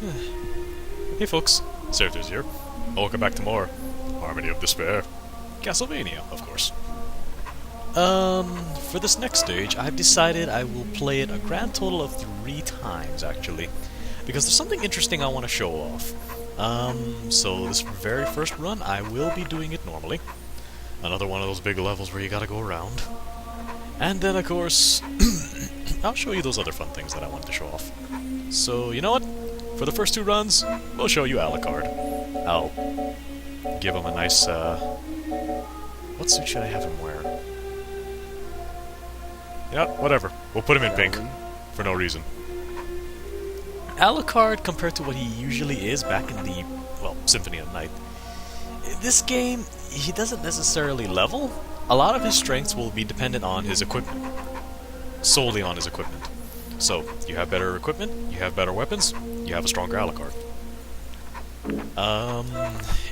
Hey folks, SeraphTearZ here. Welcome back to more Harmony of Despair. Castlevania, of course. For this next stage, I've decided I will play it a grand total of 3 times, actually. Because there's something interesting I want to show off. So this very first run, I will be doing it normally. Another one of those big levels where you gotta go around. And then, of course, I'll show you those other fun things that I wanted to show off. So, you know what? For the first 2 runs, we'll show you Alucard. I'll give him a nice, what suit should I have him wear? Yeah, whatever. We'll put him in pink. For no reason. Alucard, compared to what he usually is back in the, well, Symphony of Night, this game, he doesn't necessarily level. A lot of his strengths will be dependent on his equipment. Solely on his equipment. So, you have better equipment, you have better weapons, you have a stronger Alucard.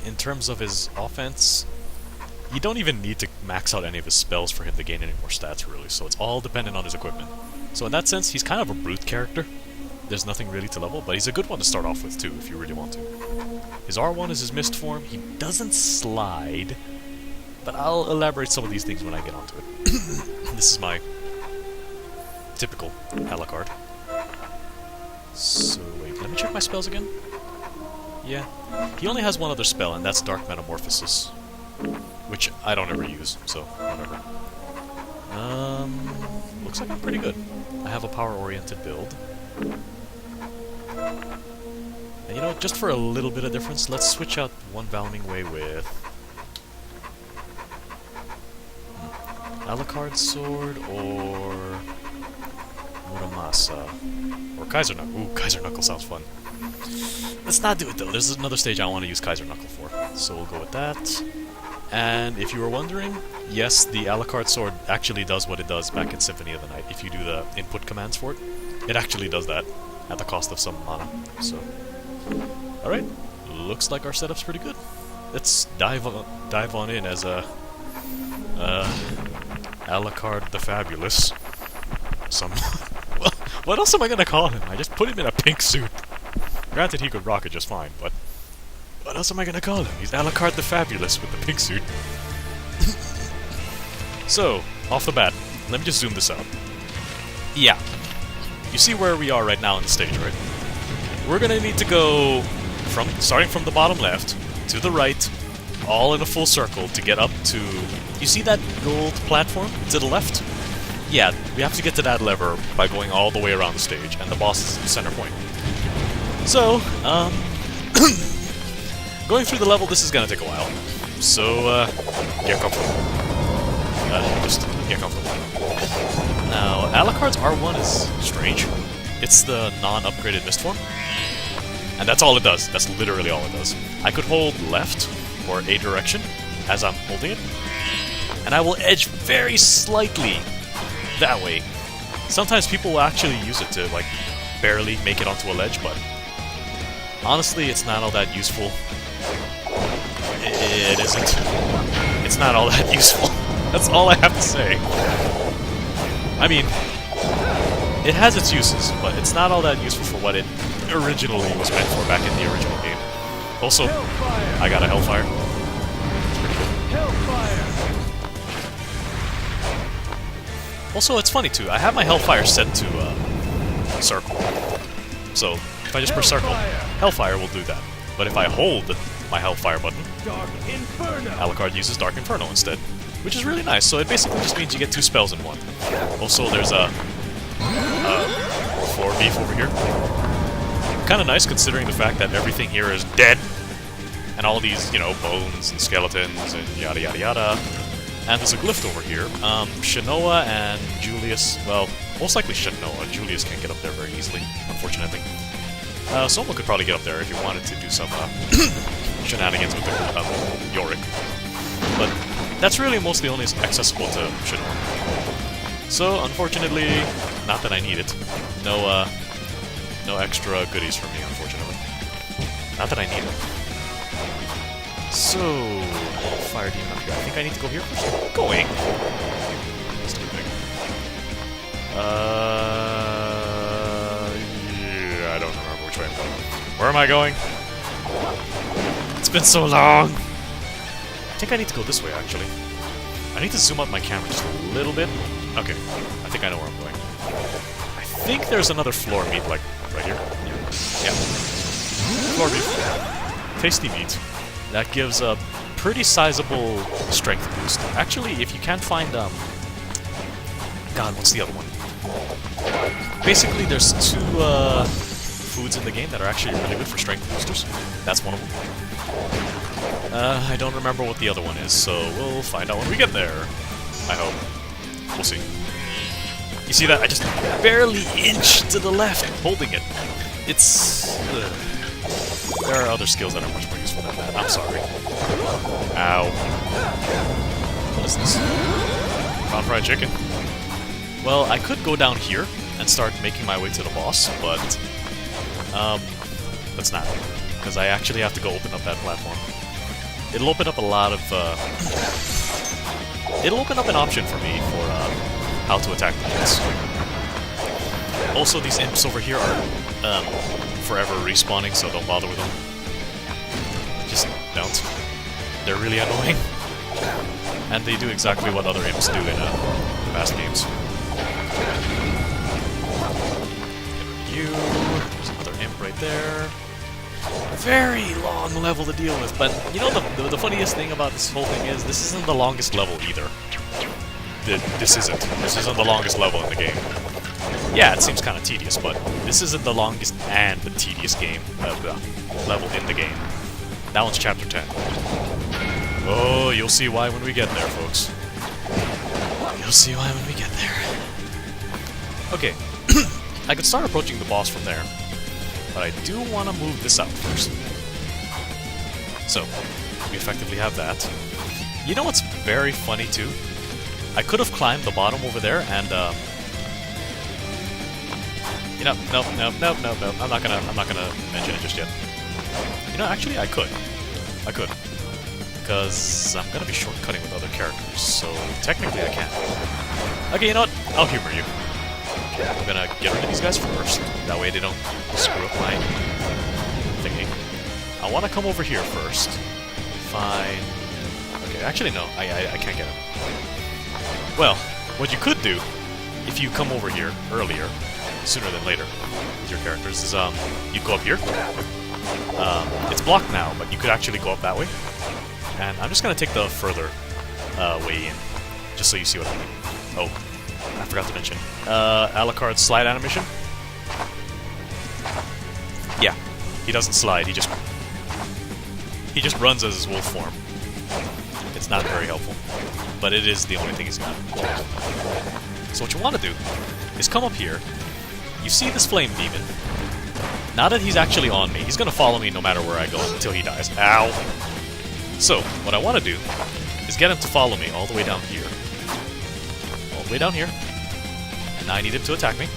In terms of his offense, you don't even need to max out any of his spells for him to gain any more stats, really, so it's all dependent on his equipment. So in that sense, he's kind of a brute character. There's nothing really to level, but he's a good one to start off with, too, if you really want to. His R1 is his mist form. He doesn't slide, but I'll elaborate some of these things when I get onto it. This is my typical Alucard. So, wait, let me check my spells again. Yeah. He only has one other spell, and that's Dark Metamorphosis. Which I don't ever use, so whatever. Looks like I'm pretty good. I have a power-oriented build. And you know, just for a little bit of difference, let's switch out one Valming Way with Alucard Sword or Muramasa. Or Kaiser Knuckle. Ooh, Kaiser Knuckle sounds fun. Let's not do it though, there's another stage I want to use Kaiser Knuckle for. So we'll go with that. And if you were wondering, yes, the Alucard Sword actually does what it does back in Symphony of the Night. If you do the input commands for it, it actually does that, at the cost of some mana. So, alright, looks like our setup's pretty good. Let's dive on in as a Alucard the Fabulous. Well, what else am I gonna call him? I just put him in a pink suit. Granted, he could rock it just fine, but what else am I gonna call him? He's Alucard the Fabulous with the pink suit. So, off the bat, let me just zoom this out. Yeah. You see where we are right now on the stage, right? We're gonna need to go starting from the bottom left to the right, all in a full circle to get up to... You see that gold platform to the left? Yeah, we have to get to that lever by going all the way around the stage, and the boss is the center point. So, going through the level, this is gonna take a while. So, get comfortable. Just get comfortable. Now, Alucard's R1 is strange. It's the non-upgraded mist form. And that's all it does. That's literally all it does. I could hold left, or A direction, as I'm holding it. And I will edge very slightly that way. Sometimes people will actually use it to, like, barely make it onto a ledge, but honestly, it's not all that useful. It isn't. It's not all that useful. That's all I have to say. I mean, it has its uses, but it's not all that useful for what it originally was meant for back in the original game. Also, I got a Hellfire. Also, it's funny too, I have my Hellfire set to circle. So, if I just press circle, Hellfire will do that. But if I hold my Hellfire button, Alucard uses Dark Inferno instead. Which is really nice, so it basically just means you get 2 spells in one. Also, there's a 4 beef over here. Kinda nice considering the fact that everything here is dead. And all these, you know, bones and skeletons and yada yada yada. And there's a glyph over here. Shanoa and Julius, well, most likely Shanoa. Julius can't get up there very easily, unfortunately. Someone could probably get up there if you wanted to do some shenanigans with the Yorick. But that's really mostly only accessible to Shanoa. So, unfortunately, not that I need it. No extra goodies for me, unfortunately. Not that I need it. So, fire demon up here. I think I need to go here first. Going. That's too big. Yeah, I don't remember which way I'm going. Where am I going? It's been so long! I think I need to go this way, actually. I need to zoom out my camera just a little bit. Okay, I think I know where I'm going. I think there's another floor meat, like, right here. Yeah. Floor meat. Tasty meat. That gives a pretty sizable strength boost. Actually, if you can't find, God, what's the other one? Basically, there's two, foods in the game that are actually really good for strength boosters. That's one of them. I don't remember what the other one is, so we'll find out when we get there. I hope. We'll see. You see that? I just barely inched to the left holding it. It's... there are other skills that are much more useful than that. I'm sorry. Ow. What is this? Pound fried chicken. Well, I could go down here and start making my way to the boss, but... that's not it. Because I actually have to go open up that platform. It'll open up a lot of, it'll open up an option for me for, how to attack the imps. Also, these imps over here are, forever respawning, so don't bother with them. Just don't. They're really annoying. And they do exactly what other imps do in, past games. Get rid of you. There's another imp right there. Very long level to deal with, but you know the funniest thing about this whole thing is this isn't the longest level either. This isn't the longest level in the game. Yeah, it seems kind of tedious, but this isn't the longest and the tedious game level in the game. That one's chapter 10. Oh, you'll see why when we get there, folks. You'll see why when we get there. Okay, I could start approaching the boss from there. But I do want to move this out first. So, we effectively have that. You know what's very funny too? I could have climbed the bottom over there and you know, nope. I'm not gonna mention it just yet. You know, actually I could. Because I'm gonna be shortcutting with other characters, so technically I can. Okay, you know what? I'll humor you. I'm gonna get rid of these guys first. That way they don't screw up my thingy. I want to come over here first. Fine. Okay, actually no, I can't get him. Well, what you could do, if you come over here earlier, sooner than later, with your characters, is you go up here. It's blocked now, but you could actually go up that way. And I'm just gonna take the further way in, just so you see what I mean. Oh. I forgot to mention. Alucard's slide animation. Yeah, he doesn't slide, he just runs as his wolf form. It's not very helpful, but it is the only thing he's got. So what you want to do is come up here. You see this flame demon. Now that he's actually on me, he's gonna follow me no matter where I go until he dies. Ow! So, what I want to do is get him to follow me all the way down here. All the way down here. And now I need him to attack me.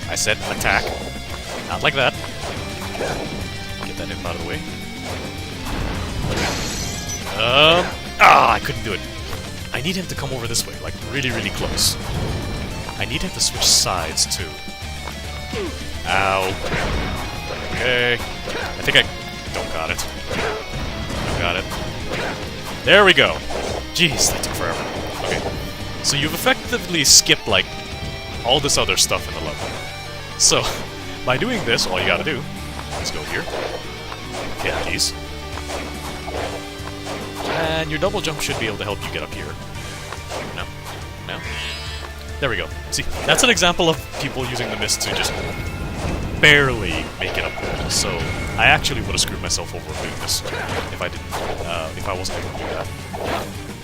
I said attack. Not like that. Get that imp out of the way. I couldn't do it. I need him to come over this way, like really, really close. I need him to switch sides, too. Ow. Okay. I think I don't got it. Don't got it. There we go. Jeez, that took forever. Okay. So you've effectively skipped, like, all this other stuff in the level. So, by doing this, all you gotta do is go here, hit these, and your double jump should be able to help you get up here. No? No? There we go. See, that's an example of people using the mist to just barely make it up there. So, I actually would have screwed myself over doing this if I didn't, if I wasn't able to do that.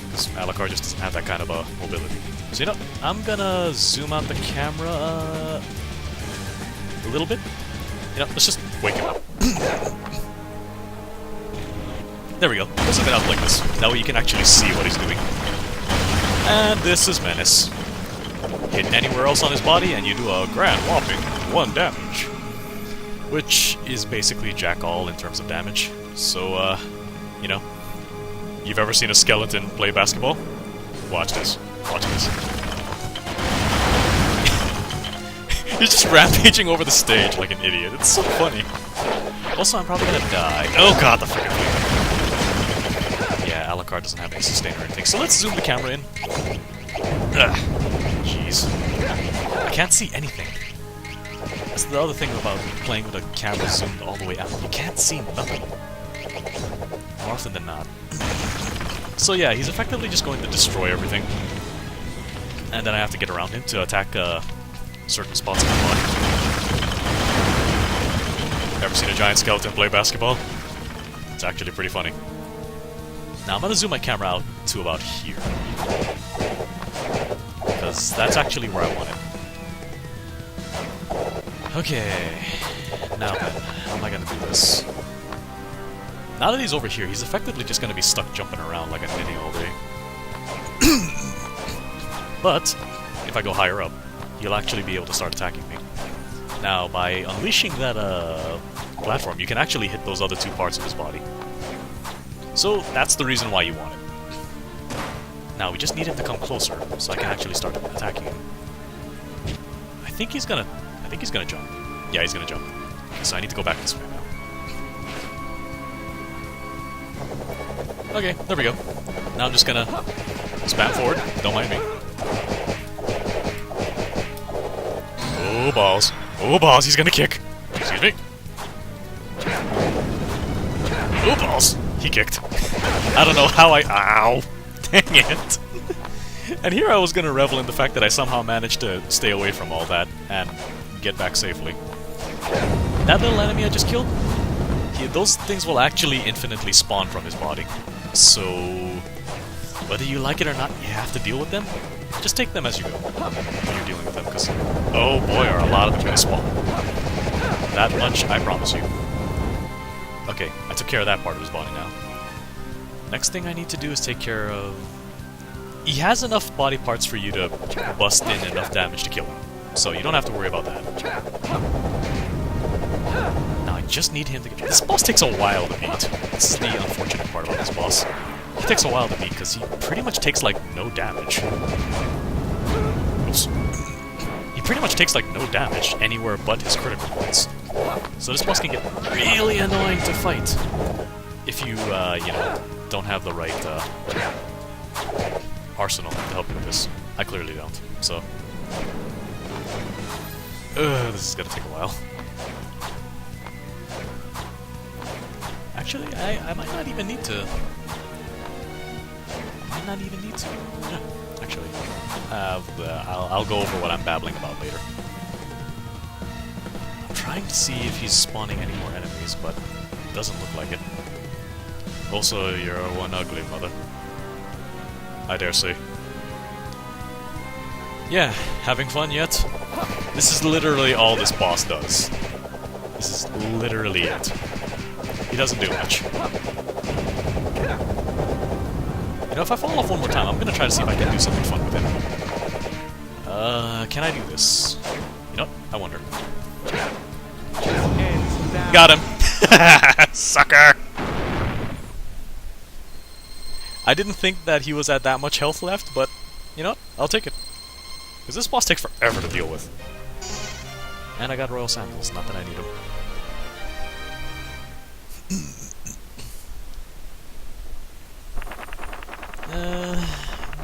Because Alucard just doesn't have that kind of mobility. So, you know, I'm gonna zoom out the camera a little bit. You know, let's just wake him up. There we go. Let's zoom it out like this. That way you can actually see what he's doing. And this is Menace. Hit anywhere else on his body and you do a grand whopping 1 damage. Which is basically jack all in terms of damage. So, you know, you've ever seen a skeleton play basketball? Watch this. Watch this. He's just rampaging over the stage like an idiot. It's so funny. Also, I'm probably gonna die. Oh god, the freaking thing. Yeah, Alucard doesn't have any sustain or anything. So let's zoom the camera in. Ugh. Jeez. I can't see anything. That's the other thing about playing with a camera zoomed all the way out. You can't see nothing. More often than not. So yeah, he's effectively just going to destroy everything. And then I have to get around him to attack certain spots in my body. Ever seen a giant skeleton play basketball? It's actually pretty funny. Now I'm going to zoom my camera out to about here. Because that's actually where I want it. Okay. Now then, how am I going to do this? Now that he's over here, he's effectively just going to be stuck jumping around like a ninny all day. But, if I go higher up, he'll actually be able to start attacking me. Now, by unleashing that platform, you can actually hit those other two parts of his body. So, that's the reason why you want it. Now, we just need him to come closer, so I can actually start attacking him. I think he's gonna jump. Yeah, he's gonna jump. So I need to go back this way now. Okay, there we go. Now I'm just gonna spam forward. Don't mind me. Oh, balls. Oh, balls. He's gonna kick. Excuse me. Oh, balls. He kicked. I don't know how Ow! Dang it. And here I was gonna revel in the fact that I somehow managed to stay away from all that and get back safely. That little enemy I just killed, those things will actually infinitely spawn from his body. So, whether you like it or not, you have to deal with them. Just take them as you go when you're dealing with them, because, oh boy, are a lot of them going to spawn. That much, I promise you. Okay, I took care of that part of his body now. Next thing I need to do is take care of... He has enough body parts for you to bust in enough damage to kill him, so you don't have to worry about that. Now I just need him to get... This boss takes a while to beat. This is the unfortunate part about this boss. He takes a while to beat because he pretty much takes like no damage. Oops. He pretty much takes like no damage anywhere but his critical points. So this boss can get really annoying to fight if you, you know, don't have the right arsenal to help you with this. I clearly don't, so... this is gonna take a while. Actually, I might not even need to... Yeah, actually. I'll go over what I'm babbling about later. I'm trying to see if he's spawning any more enemies, but it doesn't look like it. Also, you're one ugly mother. I dare say. Yeah, having fun yet? This is literally all this boss does. This is literally it. He doesn't do much. You know, if I fall off one more time, I'm gonna try to see if I can do something fun with him. Can I do this? You know what? I wonder. Got him! Sucker! I didn't think that he was at that much health left, but, you know what? I'll take it. Because this boss takes forever to deal with. And I got royal sandals, not that I need them.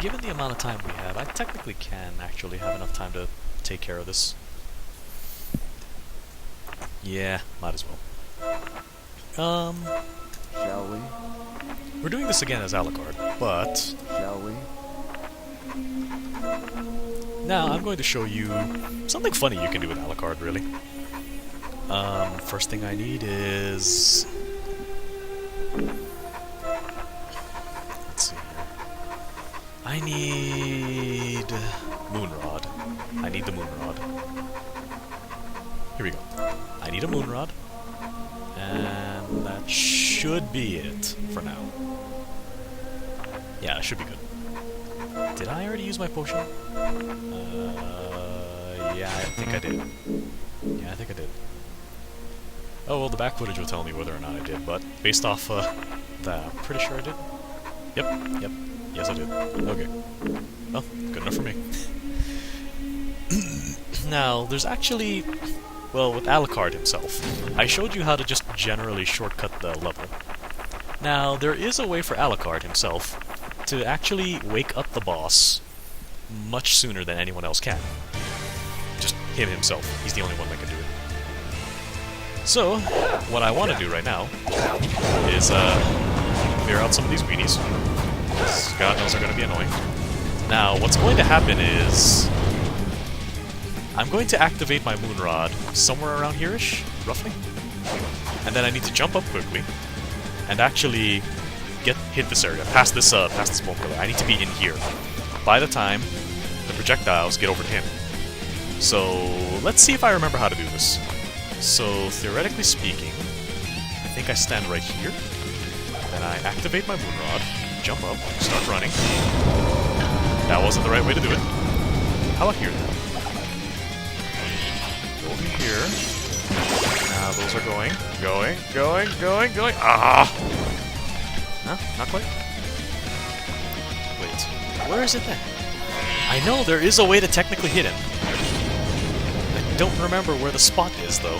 Given the amount of time we have, I technically can actually have enough time to take care of this. Yeah, might as well. Shall we? We're doing this again as Alucard, but... Shall we? Now, I'm going to show you something funny you can do with Alucard, really. First thing I need is... Let's see here. I need... Moonrod. I need the Moonrod. Here we go. I need a Moonrod. And that should be it for now. Yeah, it should be good. Did I already use my potion? Yeah, I think I did. Yeah, I think I did. Oh, well, the back footage will tell me whether or not I did, but based off that, I'm pretty sure I did. Yep. Yes, I did. Okay. Well, good enough for me. Now, there's actually well, with Alucard himself, I showed you how to just generally shortcut the level. Now, there is a way for Alucard himself to actually wake up the boss much sooner than anyone else can. Just him himself. He's the only one that can do it. So, what I want to do right now is clear out some of these weenies. God knows they're going to be annoying. Now, what's going to happen is I'm going to activate my Moon Rod somewhere around here-ish, roughly. And then I need to jump up quickly and actually hit this area, past this smoke pillar. I need to be in here by the time the projectiles get over to him. So let's see if I remember how to do this. So theoretically speaking, I think I stand right here. Then I activate my Moon Rod, jump up, start running. That wasn't the right way to do it. How about here now? Over here. Now those are going. Ah! Huh? Not quite? Wait. Where is it then? I know there is a way to technically hit him. I don't remember where the spot is, though.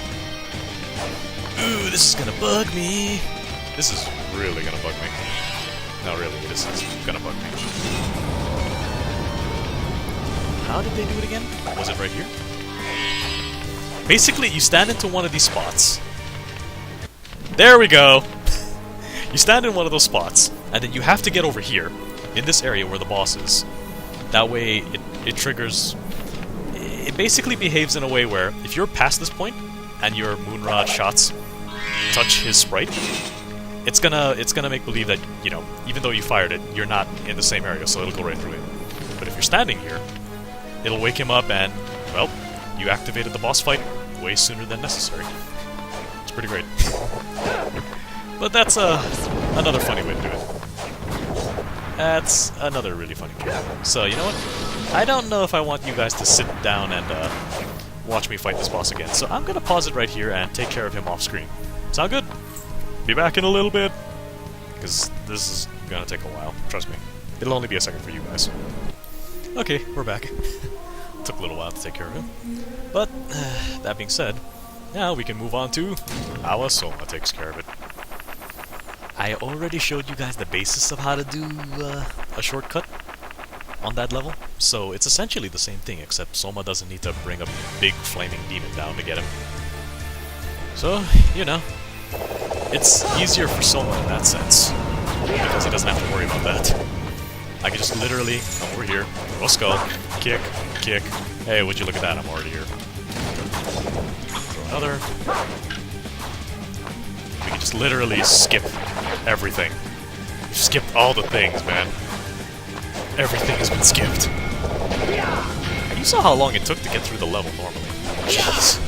Ooh, this is gonna bug me. This is really gonna bug me. No, really, this is gonna bug me. How did they do it again? Was it right here? Basically, you stand into one of these spots. There we go! You stand in one of those spots, and then you have to get over here, in this area where the boss is. That way, it triggers... It basically behaves in a way where, if you're past this point, and your Moon Rod shots touch his sprite, it's gonna make believe that, you know, even though you fired it, you're not in the same area, so it'll go right through him. But if you're standing here, it'll wake him up and, well, you activated the boss fight way sooner than necessary. It's pretty great. But that's another funny way to do it. That's another really funny game. So, you know what? I don't know if I want you guys to sit down and watch me fight this boss again. So I'm gonna pause it right here and take care of him off screen. Sound good? Be back in a little bit. Because this is gonna take a while. Trust me. It'll only be a second for you guys. Okay, we're back. Took a little while to take care of him. But, that being said, now we can move on to how Soma takes care of it. I already showed you guys the basis of how to do a shortcut on that level, so it's essentially the same thing, except Soma doesn't need to bring a big flaming demon down to get him. So, you know, it's easier for Soma in that sense, because he doesn't have to worry about that. I can just literally come over here, throw a skull, kick, hey, would you look at that, I'm already here. Throw another. We can just literally skip everything. We've skipped all the things, man. Everything has been skipped. You saw how long it took to get through the level normally. Jeez.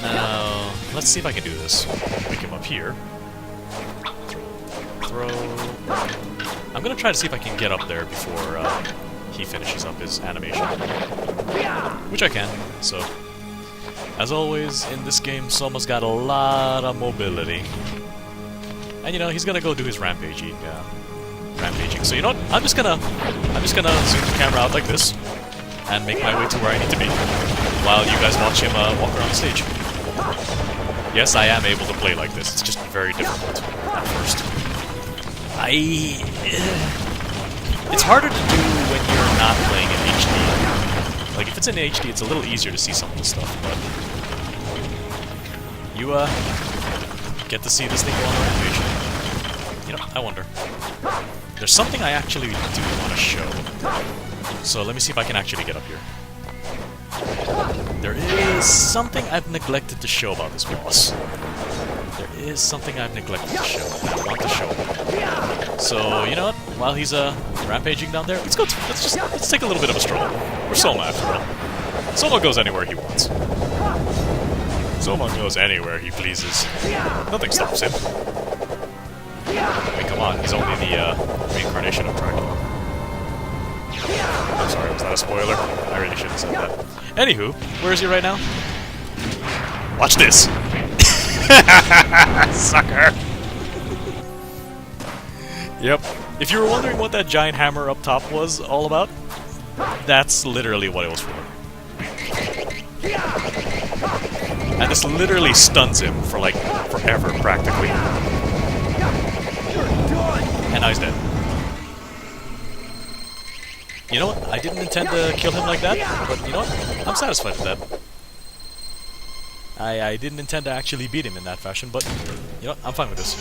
Now, let's see if I can do this. Pick him up here. Throw. I'm gonna try to see if I can get up there before he finishes up his animation. Which I can, so. As always, in this game, Soma's got a lot of mobility. And you know, he's gonna go do his rampaging. So you know what? I'm just gonna zoom the camera out like this and make my way to where I need to be while you guys watch him walk around the stage. Yes, I am able to play like this. It's just very difficult at first. It's harder to do when you're not playing in HD. Like if it's in HD, it's a little easier to see some of the stuff, but you get to see this thing go on a rampage. You know, I wonder. There's something I actually do want to show. So let me see if I can actually get up here. There is something I've neglected to show about this boss. There is something I've neglected to show, and I want to show. So, you know what? While he's rampaging down there, let's take a little bit of a stroll. We're Soma after all. Soma goes anywhere he wants. Soma goes anywhere he pleases. Nothing stops him. I mean, come on, he's only the reincarnation of Dracula. I'm sorry, was that a spoiler? I really shouldn't have said that. Anywho, where is he right now? Watch this! Sucker! Yep. If you were wondering what that giant hammer up top was all about, that's literally what it was for. And this literally stuns him for like forever, practically. And now he's dead. You know what? I didn't intend to kill him like that, but you know what? I'm satisfied with that. I didn't intend to actually beat him in that fashion, but you know what? I'm fine with this.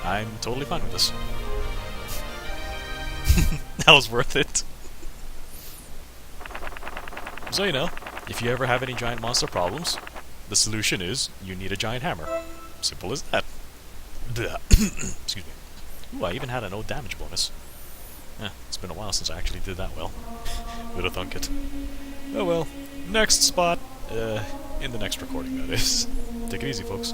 I'm totally fine with this. That was worth it. So you know, if you ever have any giant monster problems, the solution is you need a giant hammer. Simple as that. Excuse me. Ooh, I even had a no damage bonus. It's been a while since I actually did that well. Would have thunk it. Oh well. Next spot. In the next recording, that is. Take it easy, folks.